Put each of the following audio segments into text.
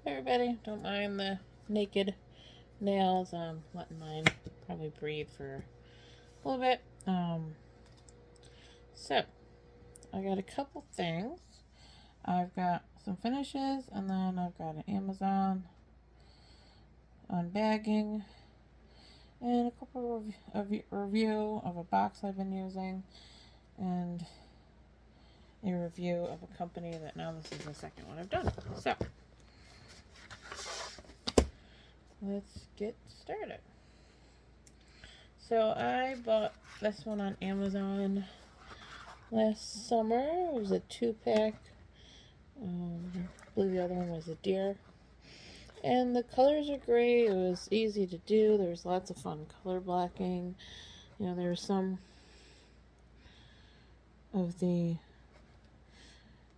Everybody, don't mind the naked nails. I'm letting mine probably breathe for a little bit. So I got a couple things. I've got some finishes, and then I've got an Amazon unbagging, and a couple of review of a box I've been using, and a review of a company that now this is the second one I've done. So let's get started. So I bought this one on Amazon last summer. It was a 2-pack. I believe the other one was a deer. And the colors are great. It was easy to do. There was lots of fun color blocking. There was some of the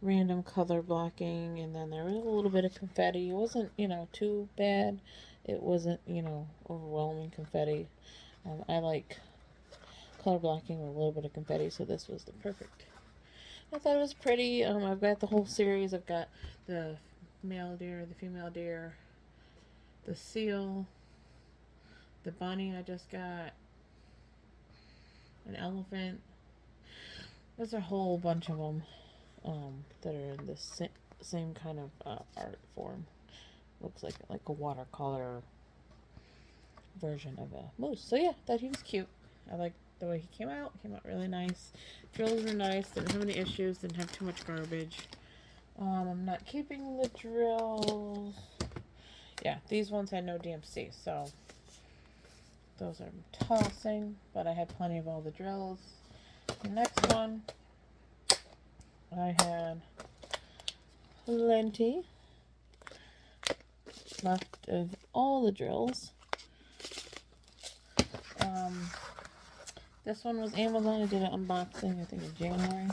random color blocking, and then there was a little bit of confetti. It wasn't, too bad. It wasn't, overwhelming confetti. I like color blocking with a little bit of confetti, so this was the perfect. I thought it was pretty. I've got the whole series. I've got the male deer, the female deer, the seal, the bunny I just got, an elephant. There's a whole bunch of them that are in the same kind of art form. Looks like a watercolor version of a moose. So yeah, thought he was cute. I like the way he came out. Came out really nice. Drills were nice. Didn't have any issues. Didn't have too much garbage. I'm not keeping the drills. Yeah, these ones had no DMC, so those are tossing. But I had plenty of all the drills. The next one, I had plenty left of all the drills. This one was Amazon. I did an unboxing, I think, in January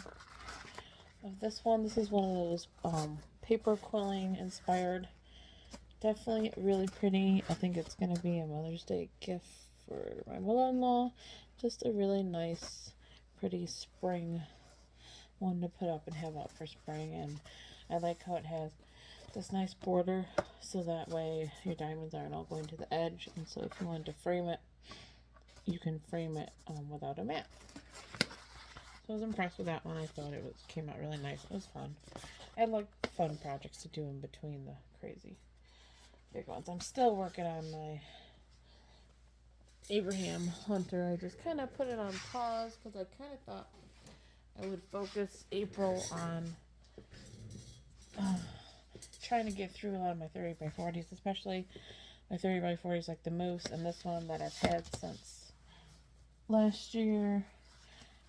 of this one. This is one of those paper quilling inspired. Definitely really pretty. I think it's going to be a Mother's Day gift for my mother-in-law. Just a really nice, pretty spring one to put up and have out for spring. And I like how it has this nice border, so that way your diamonds aren't all going to the edge. And so if you wanted to frame it, you can frame it without a mat. So I was impressed with that one. I thought it came out really nice. It was fun. I like fun projects to do in between the crazy big ones. I'm still working on my Abraham Hunter. I just kind of put it on pause because I kind of thought I would focus April on trying to get through a lot of my 30 by 40s, especially my 30 by 40s like the moose, and this one that I've had since last year,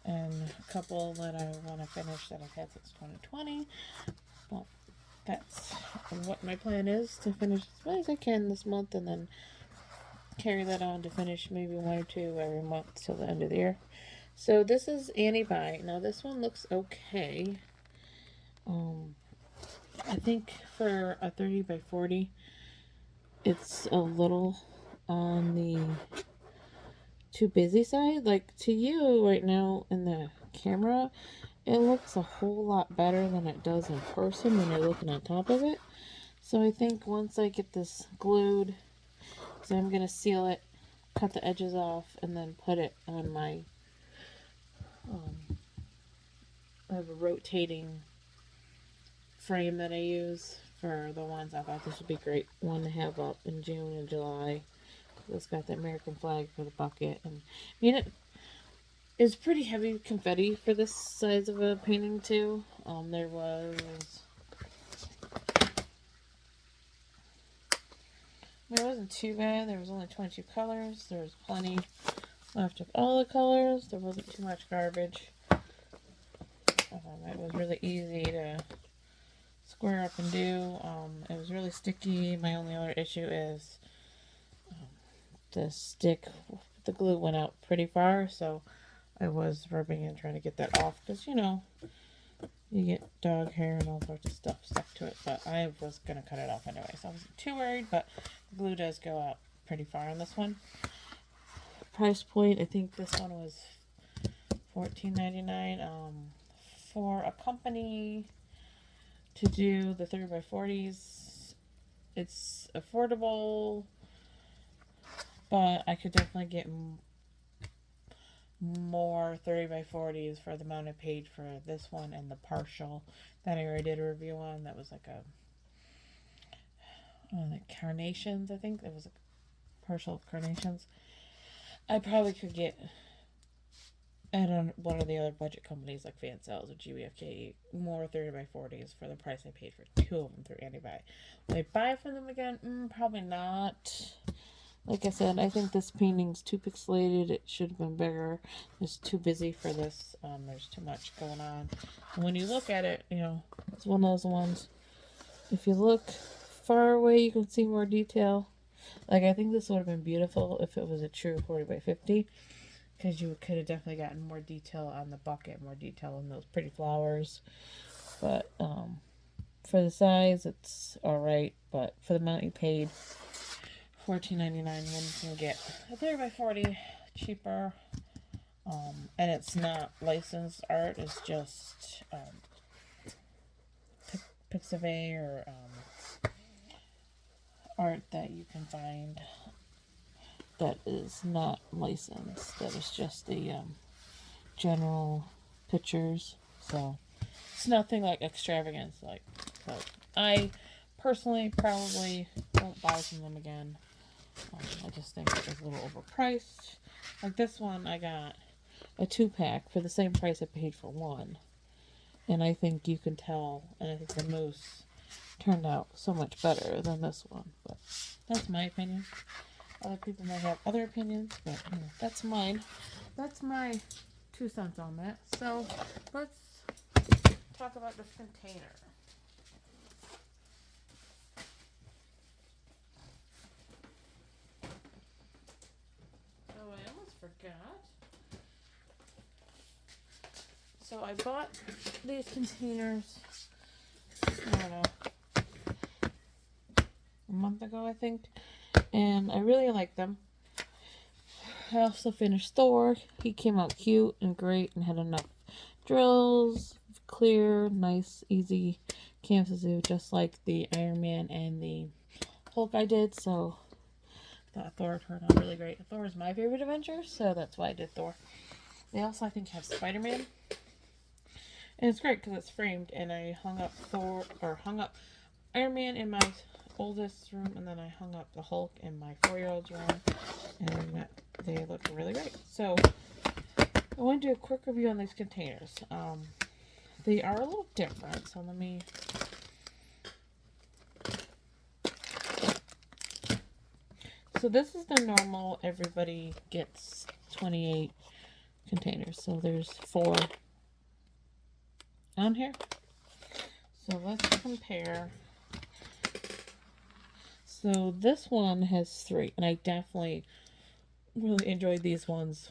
and a couple that I want to finish that I've had since 2020. Well, that's what my plan is, to finish as much as I can this month, and then carry that on to finish maybe one or two every month till the end of the year. So this is Annie By. Now this one looks okay. I think for a 30 by 40, it's a little on the too busy side. Like, to you right now in the camera, it looks a whole lot better than it does in person when you're looking on top of it. So I think once I get this glued, so I'm going to seal it, cut the edges off, and then put it on my, I have a rotating frame that I use for the ones. I thought this would be a great one to have up in June and July. It's got the American flag for the bucket, and it's pretty heavy confetti for this size of a painting too. There was, it wasn't too bad. There was only 22 colors. There was plenty left of all the colors. There wasn't too much garbage. It was really easy to square up and do. It was really sticky. My only other issue is the stick, the glue went out pretty far, so I was rubbing and trying to get that off, because you get dog hair and all sorts of stuff stuck to it, but I was going to cut it off anyway, so I wasn't too worried. But the glue does go out pretty far on this one. Price point, I think this one was $14.99. For a company to do the 30 by 40s, it's affordable, but I could definitely get more 30 by 40s for the amount I paid for this one and the partial that I already did a review on. That was like the carnations, I think. That was a partial of carnations. I probably could get at one of the other budget companies like Fan Sales or GBFK more 30 by 40s for the price I paid for two of them through Anti-Buy. Will I buy from them again? Probably not. Like I said, I think this painting's too pixelated. It should have been bigger. It's too busy for this. There's too much going on. And when you look at it, it's one of those ones. If you look far away, you can see more detail. Like, I think this would have been beautiful if it was a true 40 by 50. Because you could have definitely gotten more detail on the bucket, more detail on those pretty flowers. But for the size, it's alright. But for the amount you paid, $14.99, when you can get a 30 by 40 cheaper. And it's not licensed art. It's just Pixabay or art that you can find that is not licensed, that is just the general pictures. So it's nothing like extravagant. So I personally probably won't buy from them again. I just think it was a little overpriced. Like this one, I got a 2-pack for the same price I paid for one, and I think you can tell. And I think the mousse turned out so much better than this one. But that's my opinion. Other people might have other opinions, but that's mine. That's my 2 cents on that. So let's talk about this container. Oh, I almost forgot. So I bought these containers, I don't know, a month ago, I think. And I really like them. I also finished Thor. He came out cute and great and had enough drills, clear, nice, easy canvases, just like the Iron Man and the Hulk I did. So that Thor turned out really great. Thor is my favorite Avenger, so that's why I did Thor. They also, I think, have Spider-Man. And it's great because it's framed, and I hung up Iron Man in my oldest room, and then I hung up the Hulk in my 4-year-old's room, and they look really great. So I want to do a quick review on these containers. They are a little different, so let me... So this is the normal, everybody gets 28 containers. So there's 4 on here. So let's compare. So this one has 3, and I definitely really enjoyed these ones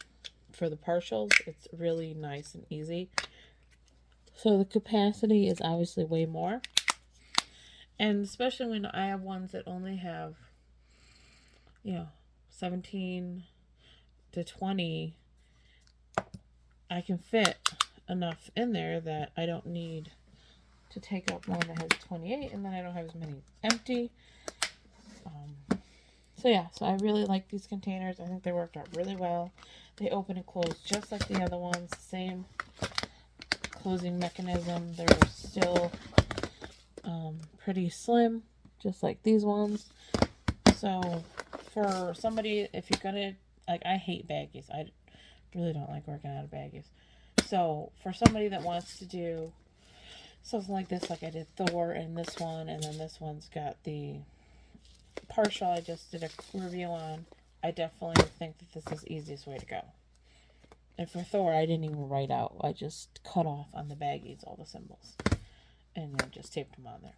for the partials. It's really nice and easy. So the capacity is obviously way more. And especially when I have ones that only have, 17 to 20, I can fit enough in there that I don't need to take up one that has 28, and then I don't have as many empty. So I really like these containers. I think they worked out really well. They open and close just like the other ones. Same closing mechanism. They're still pretty slim, just like these ones. So for somebody, if you're gonna, I hate baggies. I really don't like working out of baggies. So for somebody that wants to do something like this, like I did Thor and this one, and then this one's got the partial I just did a review on, I definitely think that this is the easiest way to go. And for Thor, I didn't even write out. I just cut off on the baggies all the symbols and then just taped them on there.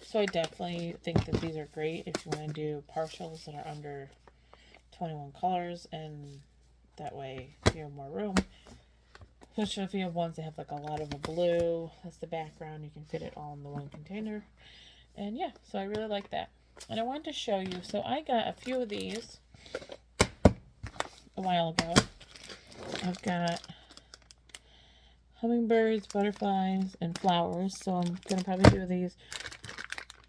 So I definitely think that these are great if you want to do partials that are under 21 colors, and that way you have more room. Especially if you have ones that have like a lot of a blue, that's the background, you can fit it all in the one container. And yeah, so I really like that. And I wanted to show you, so I got a few of these a while ago. I've got hummingbirds, butterflies, and flowers. So I'm going to probably do these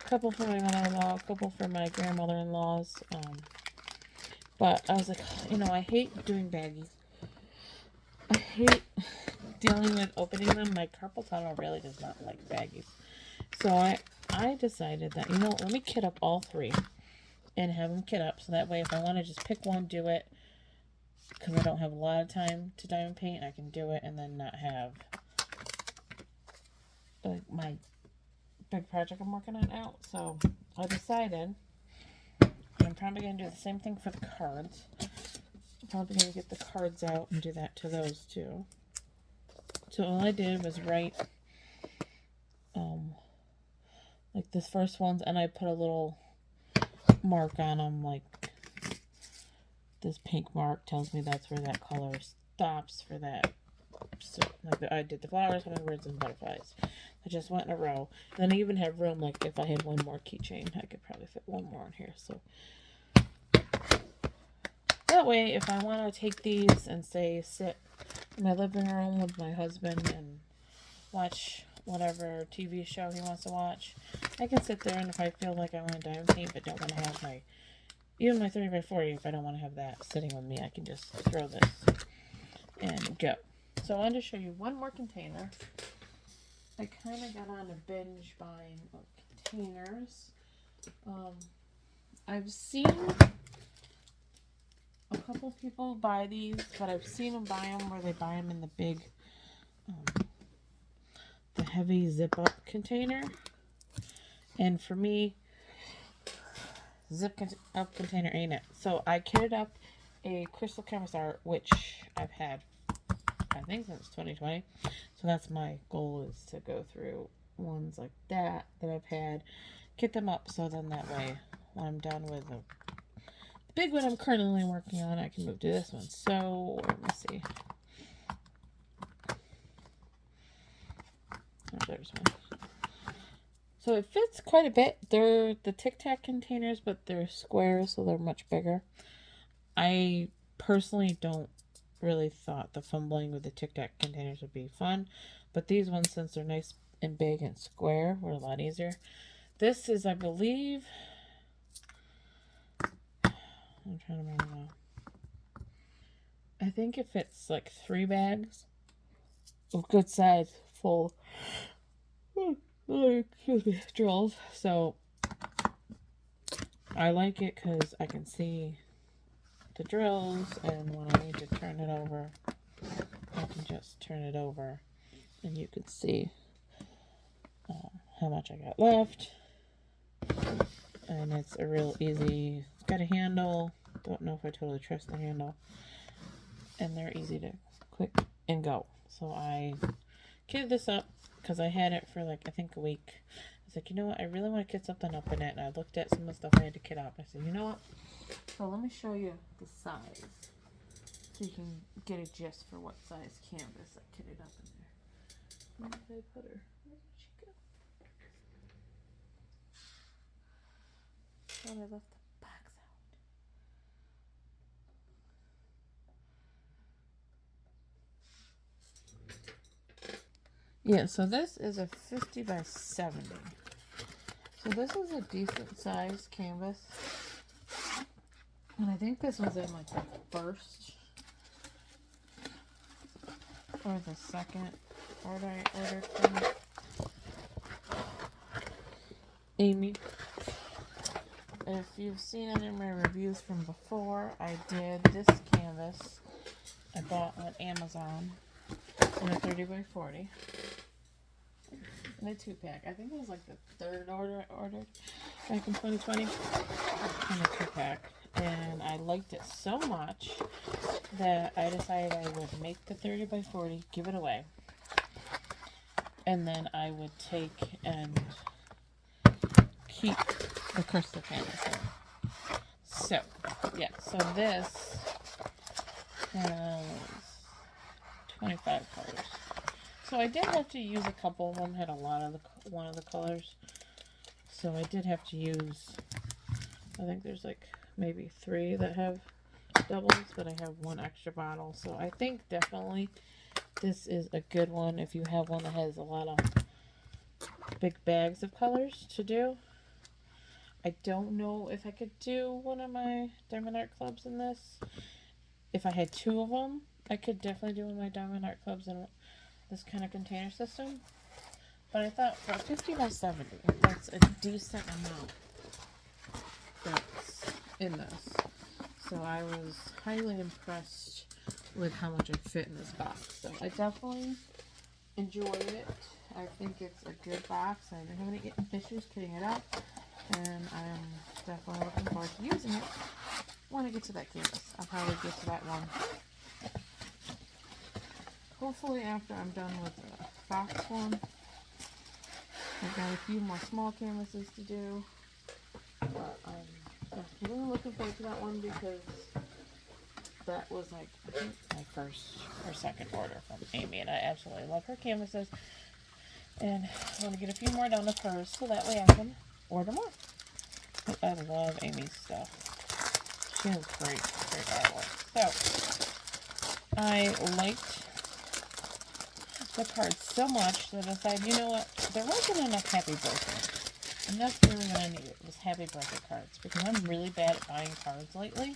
couple for my mother-in-law, a couple for my grandmother-in-laws. But I was like, you know, I hate doing baggies. I hate dealing with opening them. My carpal tunnel really does not like baggies. So I decided that, you know, let me kit up all three and have them kit up. So that way, if I want to just pick one, do it. Because I don't have a lot of time to diamond paint, I can do it and then not have my big project I'm working on out. So I decided I'm probably going to do the same thing for the cards. I'm probably going to get the cards out and do that to those too. So all I did was write like this first one's, and I put a little mark on them, like this pink mark tells me that's where that color stops for that. So like I did the flowers, hummingbirds, and butterflies. I just went in a row. And then I even have room, like if I had one more keychain, I could probably fit one more in here. So that way, if I want to take these and say sit in my living room with my husband and watch whatever TV show he wants to watch, I can sit there, and if I feel like I want to diamond paint but don't want to have my, even my 30x40, if I don't want to have that sitting with me, I can just throw this and go. So I wanted to show you one more container. I kind of got on a binge buying of containers. I've seen a couple people buy these, but I've seen them buy them where they buy them in the big, the heavy zip up container. And for me, zip up container ain't it. So I kitted up a Crystal Canvas Art, which I've had, I think, since 2020. So that's my goal, is to go through ones like that I've had, kit them up, so then that way when I'm done with the big one I'm currently working on, I can move to this one. So let me see. Oh, there's one. So it fits quite a bit. They're the Tic Tac containers, but they're square, so they're much bigger. I personally don't really thought the fumbling with the Tic Tac containers would be fun, but these ones, since they're nice and big and square, were a lot easier. This is, I believe, I'm trying to remember now. I think it fits like 3 bags of good size, full, excuse me, drills. So I like it because I can see the drills, and when I need to turn it over, I can just turn it over and you can see how much I got left. And it's a real easy, it's got a handle. Don't know if I totally trust the handle. And they're easy to click and go. So I kitted this up because I had it for like, I think a week. I was like, you know what, I really want to kit something up in it. And I looked at some of the stuff I had to kit up. I said, you know what, so let me show you the size so you can get a gist for what size canvas I kitted up in there. Where did I put her? Where did she go? Oh, I left the box out. Yeah, so this is a 50 by 70. So this is a decent sized canvas. And I think this was in like the first or the second order I ordered from Amy. If you've seen any of my reviews from before, I did this canvas I bought on Amazon in a 30 by 40 in a 2-pack. I think it was like the third order I ordered back in 2020 in a 2-pack. And I liked it so much that I decided I would make the 30 by 40, give it away, and then I would take and keep the crystal canvas in. So, yeah, so this has 25 colors. So I did have to use a couple of them, had a lot of one of the colors. So I did have to use, I think there's like maybe 3 that have doubles, but I have 1 extra bottle. So I think definitely this is a good one if you have one that has a lot of big bags of colors to do. I don't know if I could do one of my Diamond Art clubs in this. If I had 2 of them, I could definitely do one of my Diamond Art clubs in this kind of container system. But I thought for 50 by 70, that's a decent amount that's in this. So I was highly impressed with how much it fit in this box. So I definitely enjoyed it. I think it's a good box. I didn't have any issues kitting it up, and I'm definitely looking forward to using it when I get to that canvas. I'll probably get to that one hopefully after I'm done with the box one. I've got a few more small canvases to do, but I'm really looking forward to that one because that was like, I think, my first or second order from Amy, and I absolutely love her canvases. And I want to get a few more down of hers so that way I can order more. I love Amy's stuff. She has great artwork. So, I liked the cards so much that I decided, you know what, there wasn't enough happy birthday. And that's really what I needed, was happy birthday cards. Because I'm really bad at buying cards lately.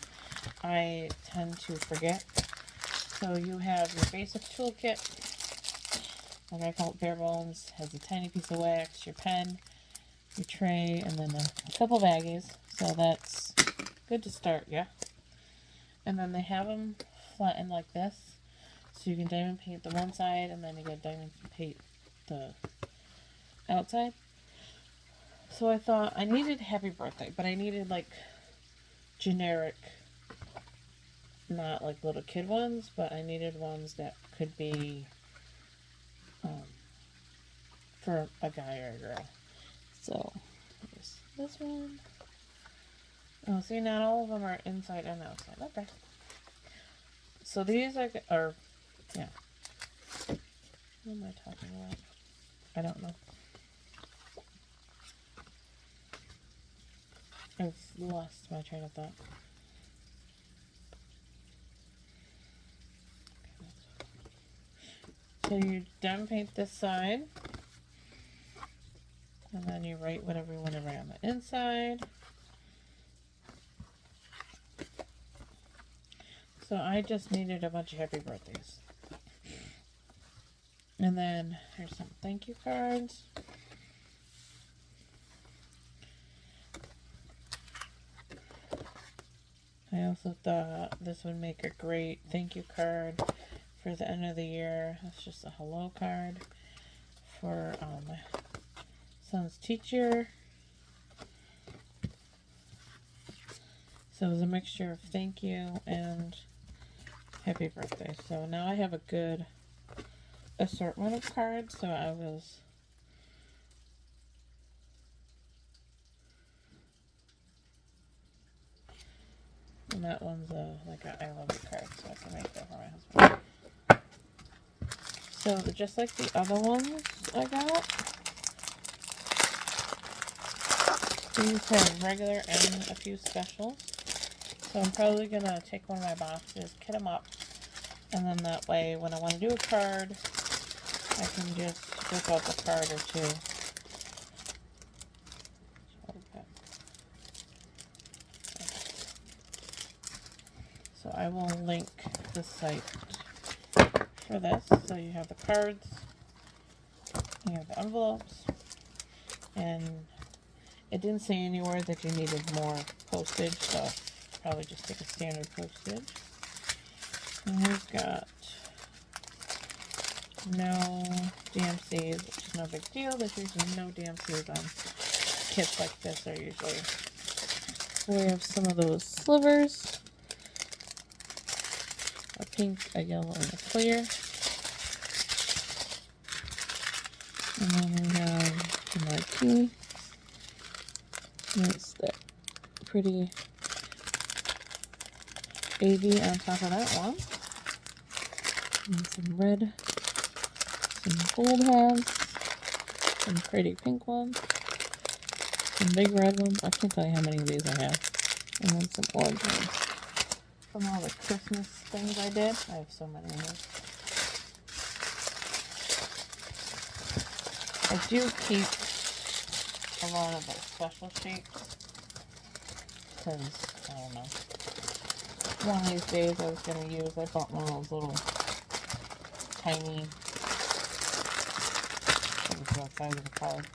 I tend to forget. So you have your basic toolkit, like I call it bare bones, has a tiny piece of wax, your pen, your tray, and then a couple baggies. So that's good to start, yeah. And then they have them flattened like this. So you can diamond paint the one side, and then you get diamond paint the outside. So I thought I needed happy birthday, but I needed like generic, not like little kid ones, but I needed ones that could be for a guy or a girl. So there's this one. Oh, see, not all of them are inside and outside. Okay. So these are yeah. What am I talking about? I don't know. I've lost my train of thought. So you diamond paint this side. And then you write whatever you want to write on the inside. So I just needed a bunch of happy birthdays. And then here's some thank you cards. I also thought this would make a great thank you card for the end of the year. That's just a hello card for my son's teacher. So it was a mixture of thank you and happy birthday. So now I have a good assortment of cards. So I was and that one's like a I love you card, so I can make that for my husband. So just like the other ones I got, these have regular and a few specials. So I'm probably going to take one of my boxes, kit them up, and then that way when I want to do a card, I can just rip out a card or two. So I will link the site for this. So you have the cards, you have the envelopes, and it didn't say anywhere that you needed more postage, so probably just take a standard postage. And we've got no DMCs, which is no big deal. There's usually no DMCs on kits like this. Are usually. We have some of those slivers. A pink, a yellow, and a clear. And then we have the marquee. It's that pretty AV on top of that one. And some red, some gold ones, some pretty pink ones, some big red ones. I can't tell you how many of these I have. And then some orange ones. From all the Christmas things I did. I have so many of those. I do keep a lot of the special sheets because, I don't know, one of these days I was going to use, I bought one of those little tiny, size of the card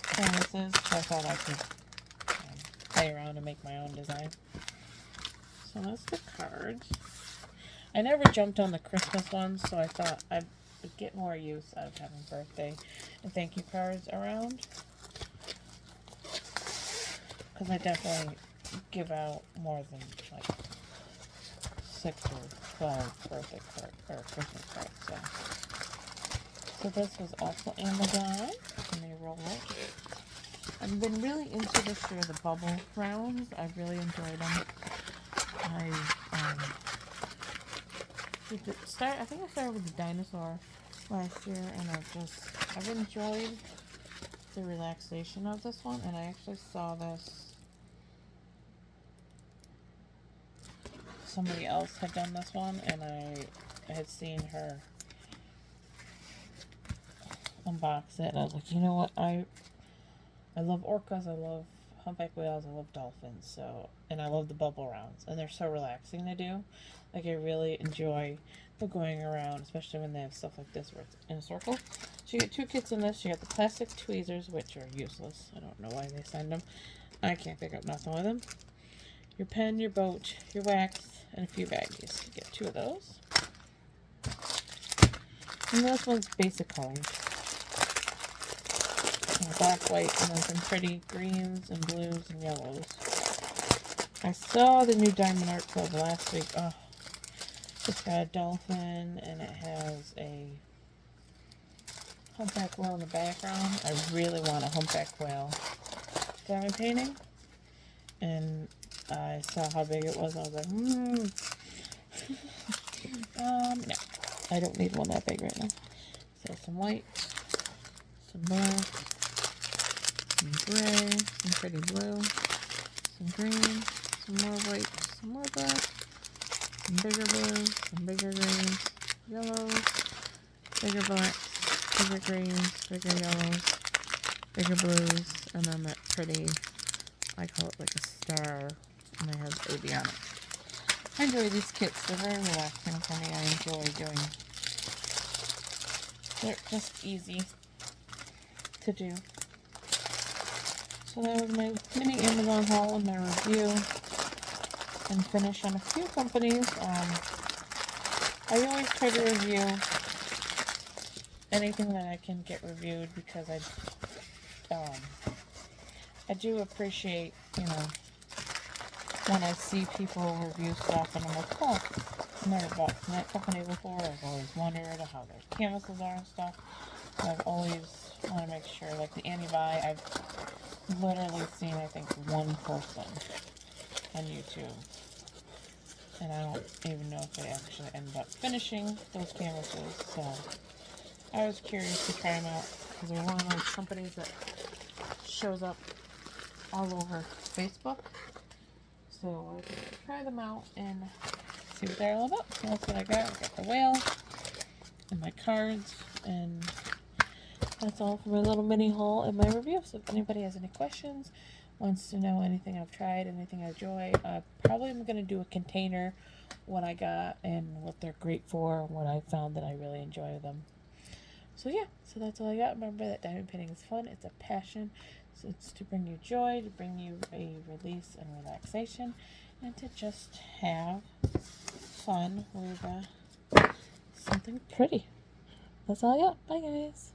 canvases, so I thought I could play around and make my own design. So that's the cards. I never jumped on the Christmas ones, so I thought I would get more use out of having birthday and thank you cards around. Because I definitely give out more than like 6 or 12 birthday cards or Christmas cards. So this was also Amazon. Let me roll it. I've been really into this year, the bubble rounds. I've really enjoyed them. I think I started with the dinosaur last year, and I've enjoyed the relaxation of this one, and I actually saw this, somebody else had done this one, and I had seen her unbox it, and I was like, you know what, I love orcas, I love humpback whales, I love dolphins, so, and I love the bubble rounds, and they're so relaxing to do. Like, I really enjoy the going around, especially when they have stuff like this where it's in a circle. So you get 2 kits in this. You got the plastic tweezers, which are useless. I don't know why they send them. I can't pick up nothing with them. Your pen, your boat, your wax, and a few baggies. You get 2 of those. And this one's basic colors. Black, white, and then some pretty greens and blues and yellows. I saw the new Diamond Art Club last week. Oh, it's got a dolphin, and it has a humpback whale in the background. I really want a humpback whale diamond painting, and I saw how big it was. I was like, no, I don't need one that big right now. So some white, some black, some gray, some pretty blue, some green, some more white, some more black, some bigger blues, some bigger greens, yellows, bigger blacks, bigger greens, bigger yellows, bigger blues, and then that pretty, I call it like a star, and it has baby on it. I enjoy these kits. They're very relaxing for me. I enjoy doing. They're just easy to do. So that was my mini Amazon haul and my review and finish on a few companies. I always try to review anything that I can get reviewed because I do appreciate, when I see people review stuff and I'm like, oh, I've never bought from that company before. I've always wondered how their canvases are and stuff. So I've always want to make sure, like the Anti-Buy, I've literally seen, I think, one person on YouTube. And I don't even know if they actually ended up finishing those canvases. So I was curious to try them out because they're one of those companies that shows up all over Facebook. So I'll try them out and see what they're all about. So that's what I got. I got the whale and my cards, and that's all for my little mini haul and my review. So if anybody has any questions, wants to know anything I've tried, anything I enjoy, probably I'm going to do a container, what I got and what they're great for, and what I found that I really enjoy them. So yeah, so that's all I got. Remember that diamond painting is fun. It's a passion. So it's to bring you joy, to bring you a release and relaxation, and to just have fun with something pretty. That's all I got. Bye, guys.